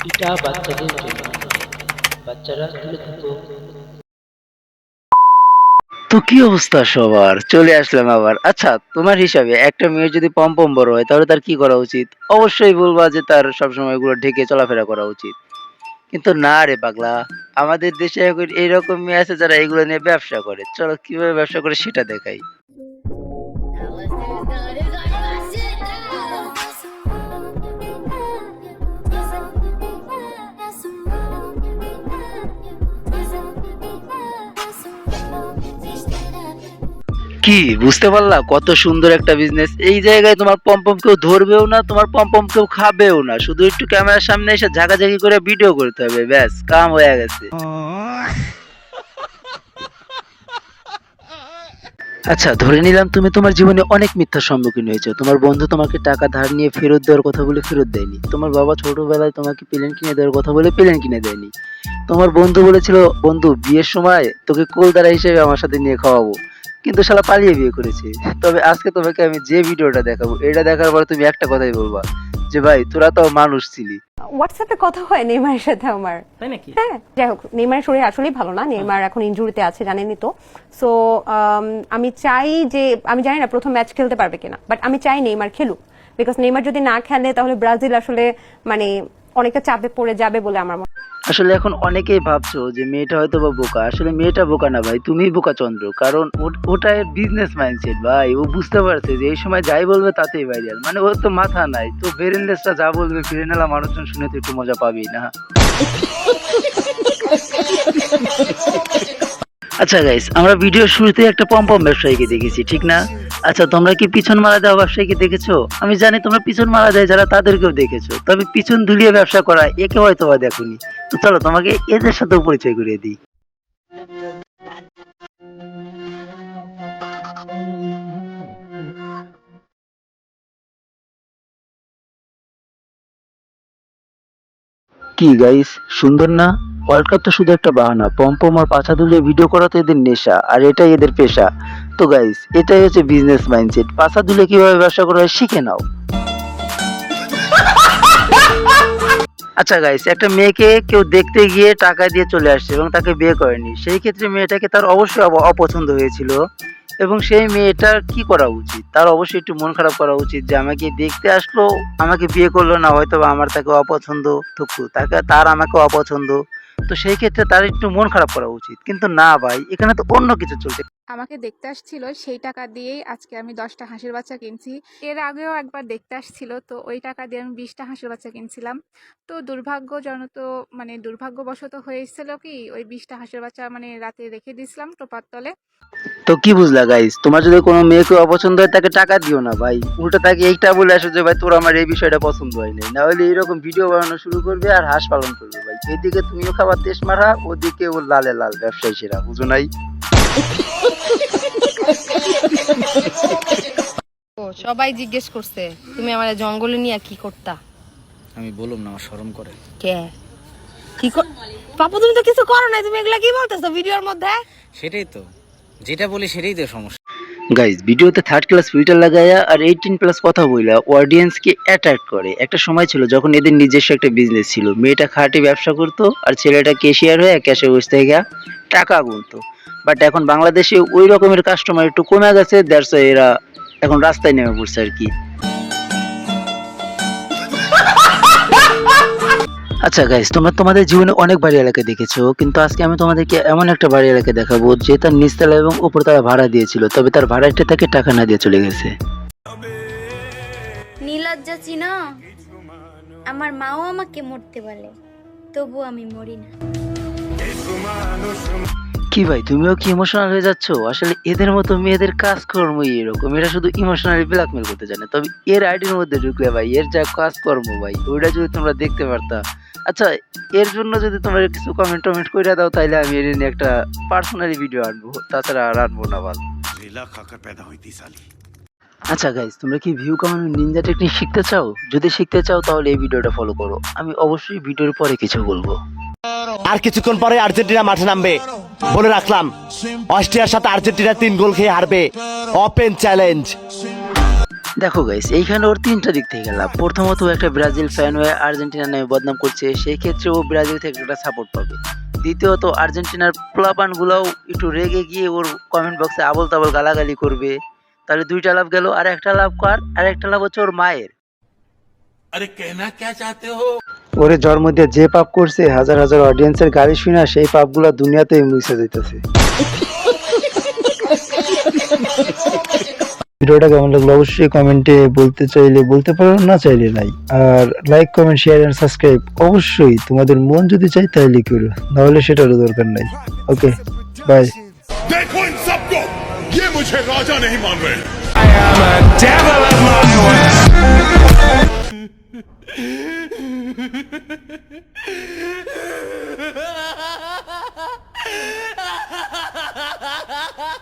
এটা বাচ্চাদের জন্য, বাচ্চারা তুলে থাকো। তো কি অবস্থা সবার? চলে আসলাম আবার। আচ্ছা, তোমার হিসাবে একটা মেয়ের যদি পম্পম বড় হয় তাহলে তার কি করা উচিত? অবশ্যই বলবা যে তার সবসময় এগুলো ঢেকে চলাফেরা করা উচিত। কিন্তু না রে পাগলা, আমাদের দেশে এখন এইরকম মেয়ে আছে যারা এগুলো নিয়ে ব্যবসা করে। চলো কিভাবে ব্যবসা করে সেটা দেখাই। কি বুঝতে পারলা কত সুন্দর একটা বিজনেস? এই জায়গায় তোমার পম্পম কেউ ধরবেও না, তোমার পম্পম কেউ খাবেও না, শুধু একটু ক্যামেরার সামনে এসে ঝাঁকাঝাঁকি করে ভিডিও করতে হবে, ব্যাস কাম হয়ে গেছে। আচ্ছা, ধরে নিলাম তুমি তোমার জীবনে অনেক মিথ্যার সম্মুখীন হয়েছো। তোমার বন্ধু তোমাকে টাকা ধার নিয়ে ফেরত দেওয়ার কথা বলে ফেরত দেয়নি। তোমার বাবা ছোটবেলায় তোমাকে প্লেন কিনে দেওয়ার কথা বলে প্লেন কিনে দেয়নি। তোমার বন্ধু বলেছিল, বন্ধু বিয়ের সময় তোকে কোলদারা হিসেবে আমার সাথে নিয়ে খাওয়াবো, কিন্তু শালা পালিয়ে বিয়ে করেছে। তবে আজকে তোমাকে আমি যে ভিডিওটা দেখাবো, এটা দেখার পর তুমি একটা কথাই বলবা যে ভাই তোরা তো মানুষ ছিলি। হোয়াটসঅ্যাপে কথা হয় নেইমারের সাথে আমার। তাই নাকি? হ্যাঁ, যাই হোক, নেইমারের শরীর আসলেই ভালো না। নেইমার এখন ইনজুরিতে আছে, জানেনই তো। সো আমি চাই যে, আমি জানি না প্রথম ম্যাচ খেলতে পারবে কিনা, বাট আমি চাই নেইমার খেলুক। বিকজ নেইমার যদি না খেলে তাহলে ব্রাজিল আসলে মানে অনেকটা চাপে পড়ে যাবে বলে আমার মনে হয়। আসলে এখন অনেকেই ভাবছো যে মেয়েটা হয়তো বা বোকা। আসলে মেয়েটা বোকা না ভাই, তুমিই বোকা চন্দ্র। কারণ ওটা বিজনেস মাইন্ডসেট ভাই। ও বুঝতে পারছে যে এই সময় যাই বলবে তাতেই ভাইরাল। মানে ওর তো মাথা নাই, তো বেরেন্ডেসটা যা বলবে ফিরেনেলা মানুষজন শুনে তো একটু মজা পাবেই না। আচ্ছা গাইস, আমরা ভিডিওর শুরুতে একটা পম্পম ব্যবসায়ীকে দেখেছি, ঠিক না? আচ্ছা, তোমরা কি পিছন মারা দেওয়া ব্যবসায়ীকে দেখেছো? আমি জানি তোমরা পিছন মারা দেয় যারা তাদেরকেও দেখেছো, তবে পিছন ধুলিয়ে ব্যবসা করা একে হয়তো বা দেখোনি। তো চলো তোমাকে এদের সাথেও পরিচয় করিয়ে দিই। কি গাইস, সুন্দর না? ওয়ার্ল্ড কাপ তো শুধু একটা বাহানা, পম্পম আর পাছা দুলিয়ে ভিডিও করা তো এদের নেশা, আর এটাই এদের পেশা। তো গাইস, এটাই হচ্ছে বিজনেস মাইন্ডসেট। পাছা দুলে কিভাবে ব্যবসা করা হয় শিখে নাও। আচ্ছা গাইস, একটা মেয়েকে কেউ দেখতে গিয়ে টাকা দিয়ে চলে আসছে এবং তাকে বিয়ে করেনি, সেই ক্ষেত্রে মেয়েটাকে তার অবশ্যই অপছন্দ হয়েছিল, এবং সেই মেয়েটার কি করা উচিত? তার অবশ্যই একটু মন খারাপ করা উচিত যে আমাকে দেখতে আসলো, আমাকে বিয়ে করলো না, হয়তো বা আমার তাকে অপছন্দ, তাকে তার আমাকে অপছন্দ। তো সেই ক্ষেত্রে তার একটু মন খারাপ করা উচিত, কিন্তু না ভাই, এখানে তো অন্য কিছু চলছে। আমাকে দেখতে আসছিল, সেই টাকা দিয়েই আজকে আমি 10টা হাঁসের বাচ্চা কিনছি। এর আগেও একবার দেখতে আসছিল, তো ওই টাকা দিয়ে আমি 20টা হাঁসের বাচ্চা কিনছিলাম। তো দুর্ভাগ্যজনত মানে দুর্ভাগ্যবশত হয়েছিল কি, ওই 20টা হাঁসের বাচ্চা মানে রাতে রেখে দিয়েছিলাম টোপার তলে। তো কি বুঝলা গাইস, তোমার যদি কোনো মেয়েকে অপছন্দ হয় তাকে টাকা দিও না ভাই, উল্টো তাকে এইটা বলে আসো যে ভাই তোর আমার এই বিষয়টা পছন্দ হয় নাই, না হলে এইরকম ভিডিও বানানো শুরু করবে আর হাঁস পালন করবে ভাই। এদিকে তুমিও খাবার তেস মারা, ওদিকে ও লালে লাল ব্যবসায়ী সেরা, বুঝো নাই? ও সবাই জিজ্ঞেস করছে তুমি আমার জঙ্গলে নিয়ে কি করতা। আমি বললাম না, আমার শরম করে। কে কি পাপু, তুমি তো কিছু করো নাই, তুমি এগুলা কি বলতেছো ভিডিওর মধ্যে? সেটাই তো, যেটা বলি সেটাই তো সমস্যা। গাইস, ভিডিওতে থার্ড ক্লাস ফিল্টার লাগায়া আর 18+ কথা বইলা অডিয়েন্সকে অ্যাট্রাক্ট করে। একটা সময় ছিল যখন এদের নিজস্ব একটা বিজনেস ছিল, মেয়েটা খাঁটি ব্যবসা করতো আর ছেলেটা ক্যাশিয়ার হয়ে ক্যাশে বসে থেকে টাকা গুনতো। বাট এখন বাংলাদেশে ওই রকমের কাস্টমার একটু কমে গেছে, দ্যাটস ওয়াই এরা এখন রাস্তায় নেমে পড়ছে আর কি। আচ্ছা গাইস, তোমরা তোমাদের জীবনে অনেক বাড়ি এলাকা দেখেছো, কিন্তু আজকে আমি তোমাদেরকে এমন একটা বাড়ি এলাকা দেখাবো যে তার নিচতলা এবং উপরতলা ভাড়া দিয়েছিল, তবে তার ভাড়াটা তাকে টাকা না দিয়ে চলে গেছে। নীলজ্জা চিনো, আমার মাও আমাকে মরতে বলে, তবু আমি মরি না। কি ভাই, তুমিও কি ইমোশনাল হয়ে যাচ্ছ? আসলে এদের মতো মেয়েদের কাজকর্মই এরকম, এরা শুধু ইমোশনালি ব্ল্যাকমেল করতে জানে। তবে এর আইডির মধ্যে ঢুকলে ভাই, এর যা কাজকর্ম ভাই, ওইটা যদি তোমরা দেখতে পারতা। আচ্ছা, এর জন্য যদি তোমরা কিছু কমেন্ট করে দাও তাহলে আমি এর নিয়ে একটা পার্সোনালি ভিডিও আনবো, তাছাড়া আর আনবো না ভাই। আচ্ছা গাইস, তোমরা কি ভিউ কামানোর নিনজা টেকনিক শিখতে চাও? যদি শিখতে চাও তাহলে এই ভিডিওটা ফলো করো, আমি অবশ্যই ভিডিওর পরে কিছু বলবো। আর কিছুক্ষণ পরে আর্জেন্টিনা মাঠে নামবে, বলে রাখলাম। অস্ট্রিয়ার সাথে আর্জেন্টিনা 3 গোল খেয়ে হারবে, ওপেন চ্যালেঞ্জ। দেখো গাইস, এইখানে ওর তিনটা দিক থেকে লাভ। প্রথমত ও একটা ব্রাজিল ফ্যান হয়ে আর্জেন্টিনার নামে বদনাম করছে, সেই ক্ষেত্রে ও ব্রাজিল থেকে একটা সাপোর্ট পাবে। দ্বিতীয়ত আর্জেন্টিনার প্লাপান গুলাও একটু রেগে গিয়ে ওর কমেন্ট বক্সে আবল তাবল গালাগালি করবে। তাহলে দুইটা লাভ গেল। আর একটা লাভ কার? আর একটা লাভ হচ্ছে ওর মায়ের। ওরে জন্ম দিয়ে যে পাপ করছে, হাজার হাজার অডিয়েন্সের গালি শুনা সেই পাপগুলা দুনিয়াতেই মুছে যাইতেছে। ভিডিওটা কেমন লাগলো অবশ্যই কমেন্টে বলতে চাইলে বলতে পারো, না চাইলে নাই। আর like, comment, share and subscribe অবশ্যই তোমাদের মন যদি চাই তাইলে করো, নাহলে সেটারও দরকার নাই। ওকে, বাই। देखो इन सबको, ये मुझे राजा नहीं मान रहे।